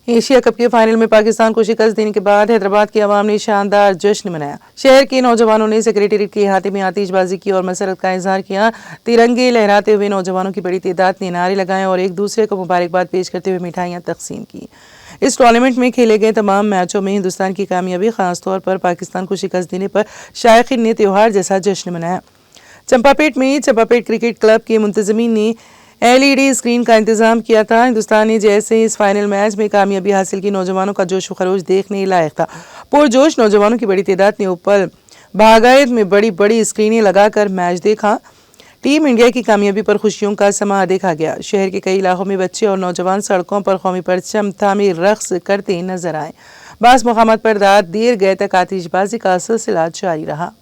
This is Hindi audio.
एशिया कप के फाइनल में पाकिस्तान को शिकस्त देने के बाद हैदराबाद की आवाम ने शानदार जश्न मनाया। शहर के नौजवानों ने सेक्रेटेरिएट के अहाते में आतिशबाजी की और मसरत का इजहार किया। तिरंगे लहराते हुए नौजवानों की बड़ी तादाद ने नारे लगाए और एक दूसरे को मुबारकबाद पेश करते हुए मिठाइयां तकसीम की। इस टूर्नामेंट में खेले गए तमाम मैचों में हिंदुस्तान की कामयाबी, खासतौर पर पाकिस्तान को शिकस्त देने पर शायकीन ने त्योहार जैसा जश्न मनाया। चंपापेट में चंपापेट क्रिकेट क्लब के मुंतजमीन ने LED स्क्रीन का इंतजाम किया था। हिंदुस्तान ने जैसे इस फाइनल मैच में कामयाबी हासिल की, नौजवानों का जोश व खरोश देखने लायक था। पुरजोश नौजवानों की बड़ी तादाद ने ऊपर बागायत में बड़ी बड़ी स्क्रीनें लगाकर मैच देखा। टीम इंडिया की कामयाबी पर खुशियों का समा देखा गया। शहर के कई इलाकों में बच्चे और नौजवान सड़कों पर कौमी परचम थामे रक्स करते नजर आए। बास मुकामात पर रात देर गए तक आतिशबाजी का सिलसिला जारी रहा।